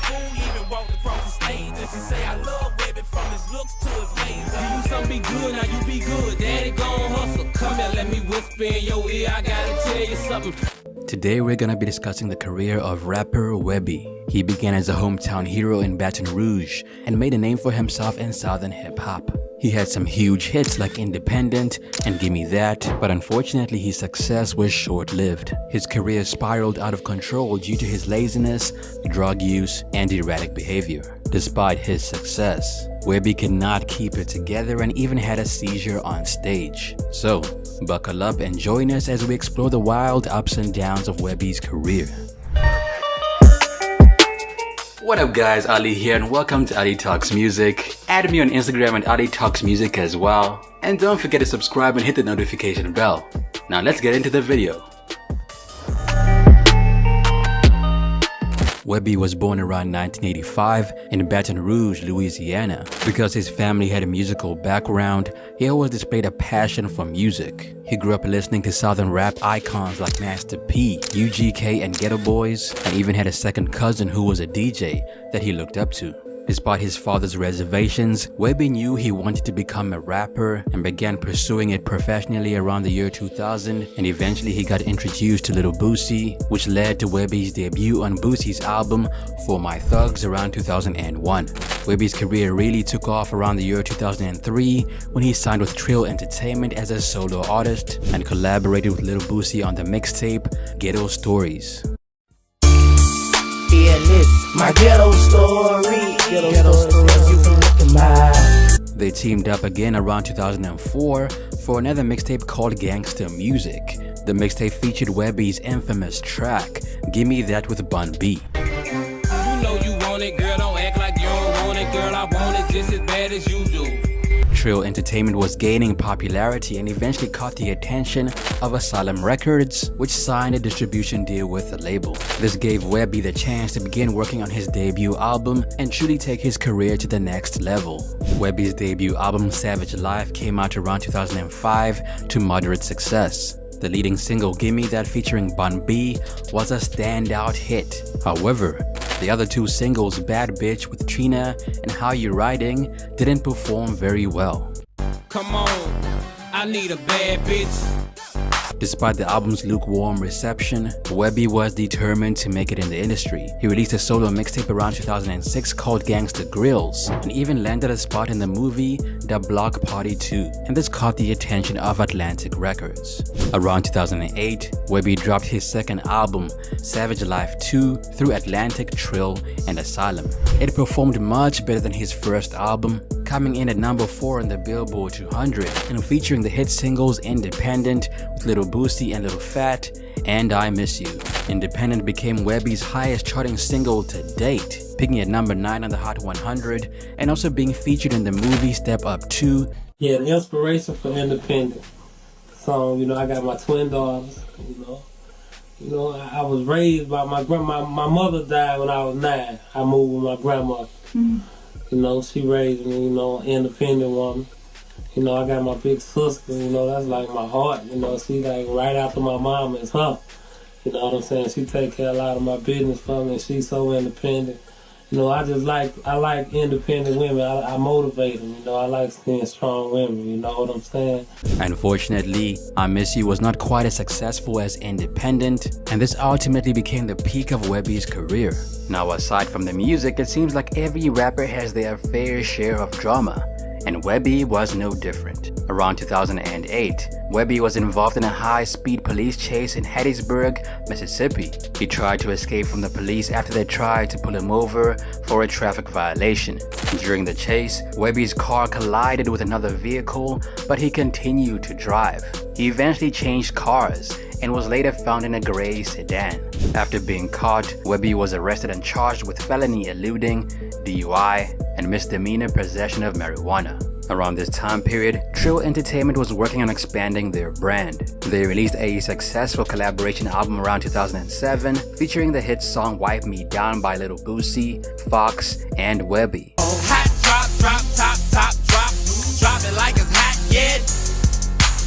fool even walked across the stage. And she say I love Webbie from his looks to his ways. You do something be good, now you be good. Daddy gon' hustle. Come here, let me whisper in your ear. I gotta tell you something. Today we're gonna be discussing the career of rapper Webbie. He began as a hometown hero in Baton Rouge and made a name for himself in southern hip-hop. He had some huge hits like Independent and Gimme That, but unfortunately his success was short-lived. His career spiraled out of control due to his laziness, drug use, and erratic behavior. Despite his success, Webbie could not keep it together and even had a seizure on stage. So, buckle up and join us as we explore the wild ups and downs of Webbie's career. What up guys, Ali here and welcome to Ali Talks Music. Add me on Instagram at Ali Talks Music as well. And don't forget to subscribe and hit the notification bell. Now let's get into the video. Webbie was born around 1985 in Baton Rouge, Louisiana. Because his family had a musical background, he always displayed a passion for music. He grew up listening to southern rap icons like Master P, UGK and Ghetto Boys, and even had a second cousin who was a DJ that he looked up to. Despite his father's reservations, Webbie knew he wanted to become a rapper and began pursuing it professionally around the year 2000, and eventually he got introduced to Lil Boosie, which led to Webbie's debut on Boosie's album For My Thugs around 2001. Webbie's career really took off around the year 2003 when he signed with Trill Entertainment as a solo artist and collaborated with Lil Boosie on the mixtape Ghetto Stories. My ghetto story, ghetto story, you can look at mine. They teamed up again around 2004 for another mixtape called Gangsta Music. The mixtape featured Webbie's infamous track, Gimme That with Bun B. You know you want it, girl, don't act like you don't want it, girl, I want it just as bad as you do. Trill Entertainment was gaining popularity and eventually caught the attention of Asylum Records, which signed a distribution deal with the label. This gave Webbie the chance to begin working on his debut album and truly take his career to the next level. Webbie's debut album Savage Life came out around 2005 to moderate success. The leading single Gimme That featuring Bun B was a standout hit. However, the other two singles Bad Bitch with Trina and How You Riding didn't perform very well. Come on, I need a bad bitch. Despite the album's lukewarm reception, Webbie was determined to make it in the industry. He released a solo mixtape around 2006 called Gangsta Grills and even landed a spot in the movie The Block Party 2, and this caught the attention of Atlantic Records. Around 2008, Webbie dropped his second album, Savage Life 2, through Atlantic, Trill, and Asylum. It performed much better than his first album, coming in at number 4 on the Billboard 200 and featuring the hit singles Independent with Lil Boosie and Lil Fat and I Miss You. Independent became Webbie's highest charting single to date, peaking at number 9 on the Hot 100 and also being featured in the movie Step Up 2. Yeah, the inspiration for Independent song, I got my twin daughters, I was raised by my grandma. My mother died when I was 9. I moved with my grandmother. She raised me, independent woman. I got my big sister, that's like my heart, she like right after my mom is her. You know what I'm saying? She take care of a lot of my business for me and she's so independent. I like independent women. I motivate them, I like seeing strong women, you know what I'm saying? Unfortunately, I Miss You was not quite as successful as Independent, and this ultimately became the peak of Webbie's career. Now aside from the music, it seems like every rapper has their fair share of drama, and Webbie was no different. Around 2008, Webbie was involved in a high-speed police chase in Hattiesburg, Mississippi. He tried to escape from the police after they tried to pull him over for a traffic violation. During the chase, Webbie's car collided with another vehicle, but he continued to drive. He eventually changed cars and was later found in a gray sedan. After being caught, Webbie was arrested and charged with felony eluding, DUI, and misdemeanor possession of marijuana. Around this time period, Trill Entertainment was working on expanding their brand. They released a successful collaboration album around 2007 featuring the hit song Wipe Me Down by Lil Boosie, Fox, and Webbie. Hot drop, top, drop it like it's hot, yeah.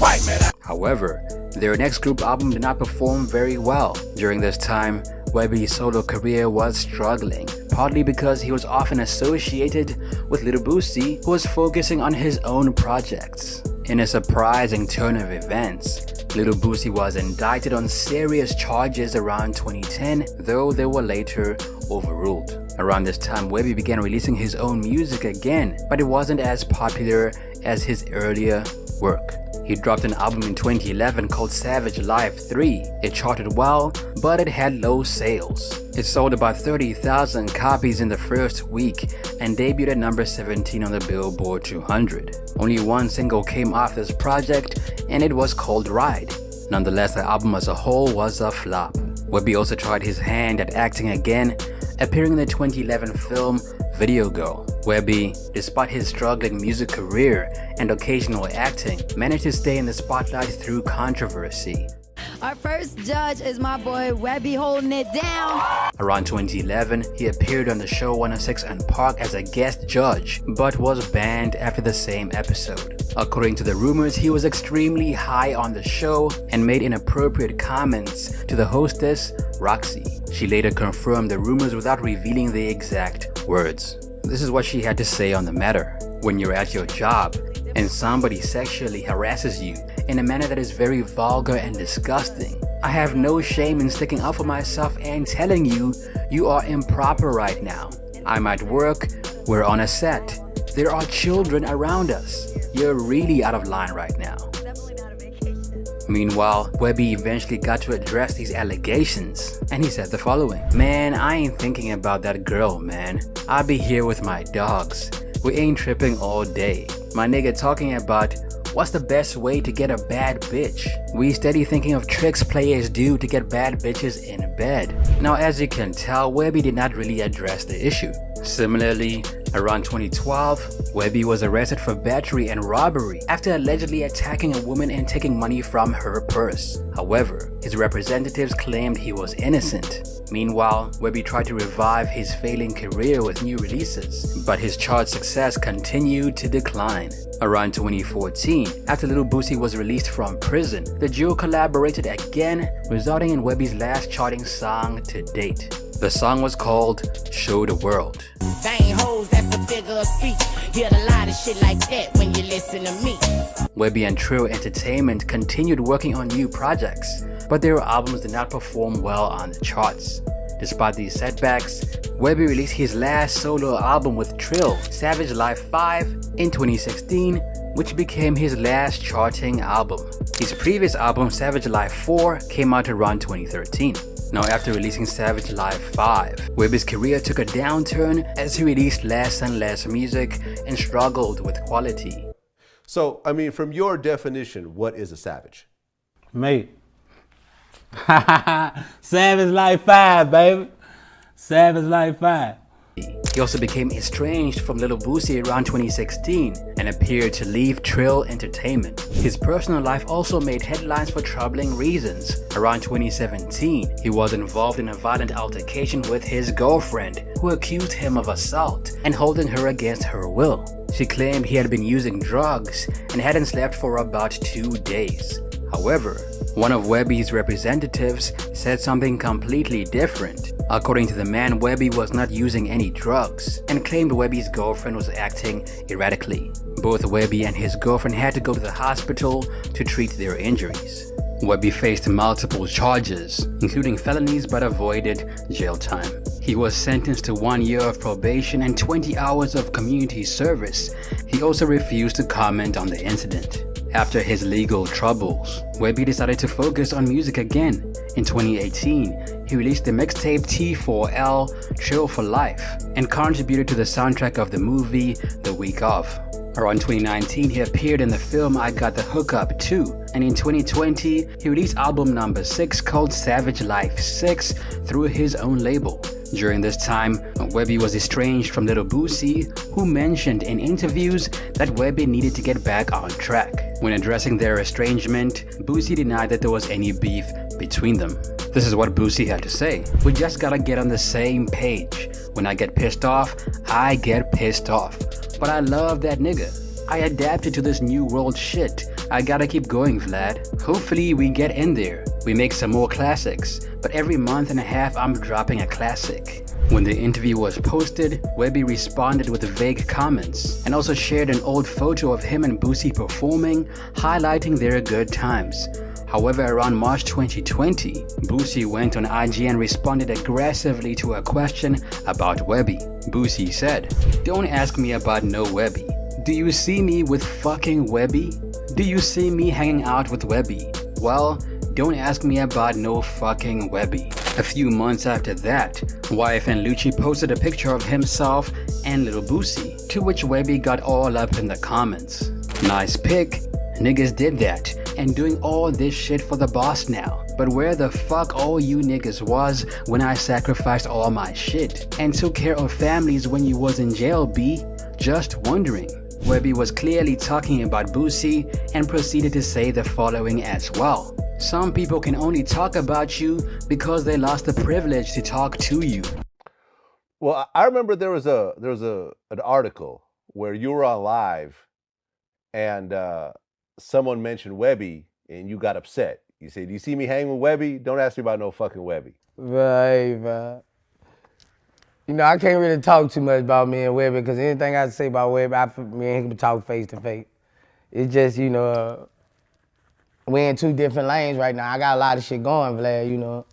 Wipe me down. However, their next group album did not perform very well. During this time, Webbie's solo career was struggling, partly because he was often associated with Lil Boosie, who was focusing on his own projects. In a surprising turn of events, Lil Boosie was indicted on serious charges around 2010, though they were later overruled. Around this time, Webbie began releasing his own music again, but it wasn't as popular as his earlier work. He dropped an album in 2011 called Savage Life 3. It charted well, but it had low sales. It sold about 30,000 copies in the first week and debuted at number 17 on the Billboard 200. Only one single came off this project, and it was called Ride. Nonetheless, the album as a whole was a flop. Webbie also tried his hand at acting again, appearing in the 2011 film Video Girl. Webbie, despite his struggling music career and occasional acting, managed to stay in the spotlight through Controversy. Our first judge is my boy Webbie holding it down. Around 2011, he appeared on the show 106 & Park as a guest judge, but was banned after the same episode. According to the rumors, he was extremely high on the show and made inappropriate comments to the hostess, Roxy. She later confirmed the rumors without revealing the exact words. This is what she had to say on the matter. When you're at your job and somebody sexually harasses you in a manner that is very vulgar and disgusting, I have no shame in sticking up for myself and telling you, you are improper right now. I'm at work, we're on a set, there are children around us. You're really out of line right now. Meanwhile, Webbie eventually got to address these allegations, and he said the following: "Man, I ain't thinking about that girl, man. I be here with my dogs. We ain't tripping all day. My nigga talking about what's the best way to get a bad bitch. We steady thinking of tricks players do to get bad bitches in bed." Now, as you can tell, Webbie did not really address the issue. Similarly, around 2012, Webbie was arrested for battery and robbery after allegedly attacking a woman and taking money from her purse. However, his representatives claimed he was innocent. Meanwhile, Webbie tried to revive his failing career with new releases, but his chart success continued to decline. Around 2014, after Lil Boosie was released from prison, the duo collaborated again, resulting in Webbie's last charting song to date. The song was called Show the World. They ain't hoes, that's a figure of speech. Hear a lot of shit like that when you listen to me. Webbie and Trill Entertainment continued working on new projects, but their albums did not perform well on the charts. Despite these setbacks, Webbie released his last solo album with Trill, Savage Life 5, in 2016, which became his last charting album. His previous album, Savage Life 4, came out around 2013. Now, after releasing Savage Life 5, Webbie's career took a downturn as he released less and less music and struggled with quality. So, I mean, from your definition, what is a savage? Mate. Savage Life 5, baby. Savage Life 5. He also became estranged from Lil Boosie around 2016 and appeared to leave Trill Entertainment. His personal life also made headlines for troubling reasons. Around 2017, he was involved in a violent altercation with his girlfriend, who accused him of assault and holding her against her will. She claimed he had been using drugs and hadn't slept for about 2 days. However, one of Webbie's representatives said something completely different. According to the man, Webbie was not using any drugs and claimed Webbie's girlfriend was acting erratically. Both Webbie and his girlfriend had to go to the hospital to treat their injuries. Webbie faced multiple charges, including felonies, but avoided jail time. He was sentenced to 1 year of probation and 20 hours of community service. He also refused to comment on the incident. After his legal troubles, Webbie decided to focus on music again. In 2018, he released the mixtape T4L, Chill for Life, and contributed to the soundtrack of the movie The Week Of. Around 2019, he appeared in the film I Got the Hookup 2, and in 2020, he released album number 6 called Savage Life 6 through his own label. During this time, Webbie was estranged from Lil Boosie, who mentioned in interviews that Webbie needed to get back on track. When addressing their estrangement, Boosie denied that there was any beef between them. This is what Boosie had to say: "We just gotta get on the same page. When I get pissed off, I get pissed off. But I love that nigga. I adapted to this new world shit. I gotta keep going, Vlad. Hopefully we get in there. We make some more classics, but every month and a half I'm dropping a classic. When the interview was posted, Webbie responded with vague comments and also shared an old photo of him and Boosie performing, highlighting their good times. However, around March 2020, Boosie went on IG and responded aggressively to a question about Webbie. Boosie said, "Don't ask me about no Webbie. Do you see me with fucking Webbie? Do you see me hanging out with Webbie? Well, don't ask me about no fucking Webbie." A few months after that, YF and Lucci posted a picture of himself and Lil Boosie, to which Webbie got all up in the comments. "Nice pic. Niggas did that and doing all this shit for the boss now. But where the fuck all you niggas was when I sacrificed all my shit and took care of families when you was in jail, B? Just wondering." Webbie was clearly talking about Boosie and proceeded to say the following as well. "Some people can only talk about you because they lost the privilege to talk to you." Well, I remember there was an article where you were on live and someone mentioned Webbie and you got upset. You said, "You see me hang with Webbie? Don't ask me about no fucking Webbie." Right. You know, I can't really talk too much about me and Webbie because anything I say about Webbie, me and him can talk face to face. It's just, you know, we're in two different lanes right now. I got a lot of shit going, Vlad, you know.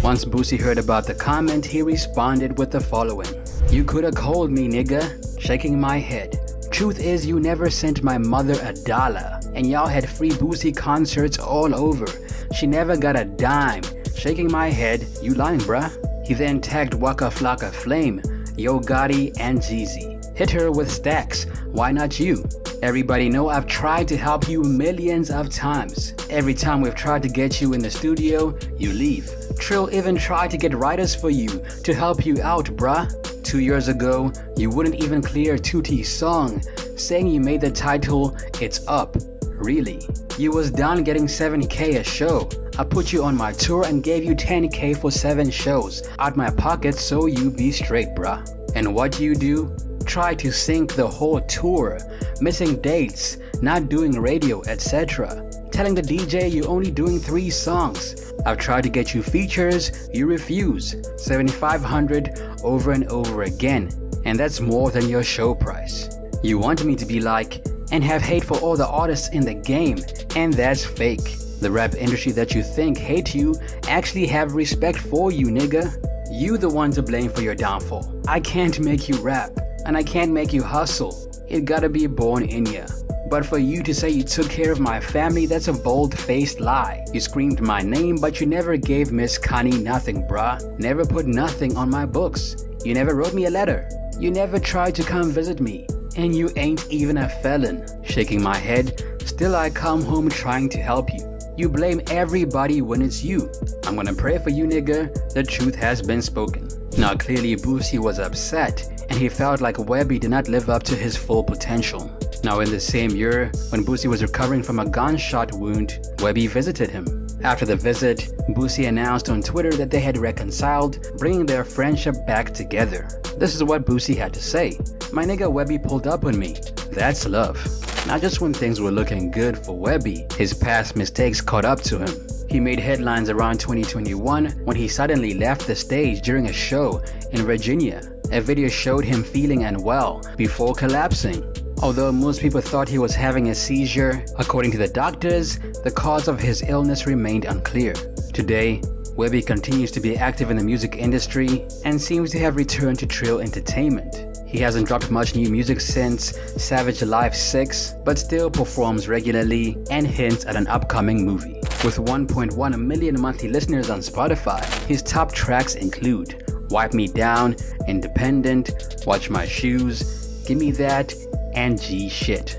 Once Boosie heard about the comment, he responded with the following. "You coulda called me, nigga," shaking my head. "Truth is, you never sent my mother $1, and y'all had free Boosie concerts all over. She never got a dime," shaking my head. "You lying, bruh." He then tagged Waka Flocka Flame, Yo Gotti, and Jeezy. "Hit her with stacks, why not you? Everybody know I've tried to help you millions of times. Every time we've tried to get you in the studio, you leave. Trill even tried to get writers for you to help you out, bruh. 2 years ago, you wouldn't even clear Tootie's song, saying you made the title It's Up. Really? You was done getting 70K a show. I put you on my tour and gave you 10K for 7 shows out my pocket so you be straight, bruh. And what do? Try to sync the whole tour, missing dates, not doing radio, etc. Telling the DJ you're only doing 3 songs. I've tried to get you features, you refuse. 7,500 over and over again, and that's more than your show price. You want me to be like, and have hate for all the artists in the game, and that's fake. The rap industry that you think hate you actually have respect for you, nigga. You the one to blame for your downfall. I can't make you rap, and I can't make you hustle. It gotta be born in ya. But for you to say you took care of my family, that's a bold-faced lie. You screamed my name, but you never gave Miss Connie nothing, bruh. Never put nothing on my books. You never wrote me a letter. You never tried to come visit me. And you ain't even a felon. Shaking my head, still I come home trying to help you. You blame everybody when it's you. I'm gonna pray for you, nigga. The truth has been spoken. Now clearly Boosie was upset, and he felt like Webbie did not live up to his full potential. Now in the same year, when Boosie was recovering from a gunshot wound, Webbie visited him. After the visit, Boosie announced on Twitter that they had reconciled, bringing their friendship back together. This is what Boosie had to say. "My nigga Webbie pulled up on me. That's love." Not just when things were looking good for Webbie, his past mistakes caught up to him. He made headlines around 2021 when he suddenly left the stage during a show in Virginia. A video showed him feeling unwell before collapsing. Although most people thought he was having a seizure, according to the doctors, the cause of his illness remained unclear. Today, Webbie continues to be active in the music industry and seems to have returned to Trill Entertainment. He hasn't dropped much new music since Savage Life 6, but still performs regularly and hints at an upcoming movie. With 1.1 million monthly listeners on Spotify, his top tracks include Wipe Me Down, Independent, Watch My Shoes, Gimme That, and G Shit.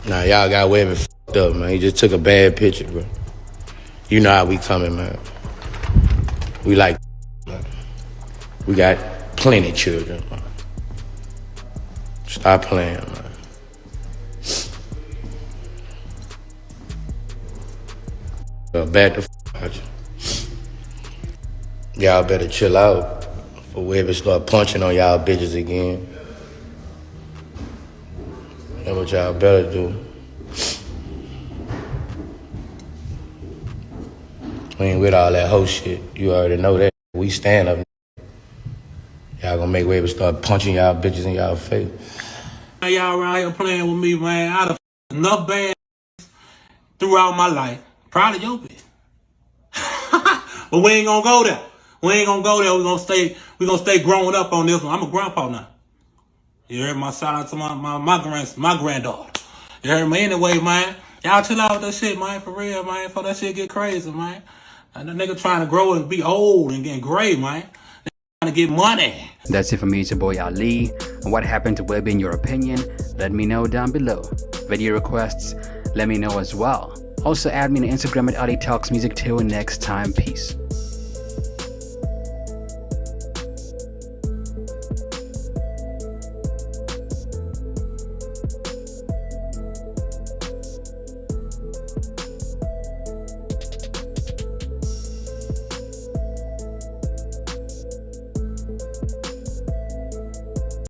Nah, y'all got Webbie f***ed up, man. He just took a bad picture, bro. You know how we coming, man. We like, man. We got plenty children, man. Stop playing, man. Back the out you. Y'all better chill out before Webbie start punching on y'all bitches again. That's what y'all better do. We ain't with all that hoe shit. You already know that. We stand up. Y'all gonna make Webbie start punching y'all bitches in y'all face. Y'all around here playing with me, man. I done enough bad throughout my life. Proud of your bitch. But we ain't gonna go there. We ain't gonna go there. We gonna stay growing up on this one. I'm a grandpa now. You heard my shout out to my granddaughter. You heard me anyway, man. Y'all chill out with that shit, man. For real, man. Before that shit get crazy, man. And the nigga trying to grow and be old and getting gray, man. They trying to get money. That's it for me. It's your boy Ali. And what happened to Webbie in your opinion? Let me know down below. Video requests, let me know as well. Also add me on Instagram at Ali Talks Music. Till next time, peace.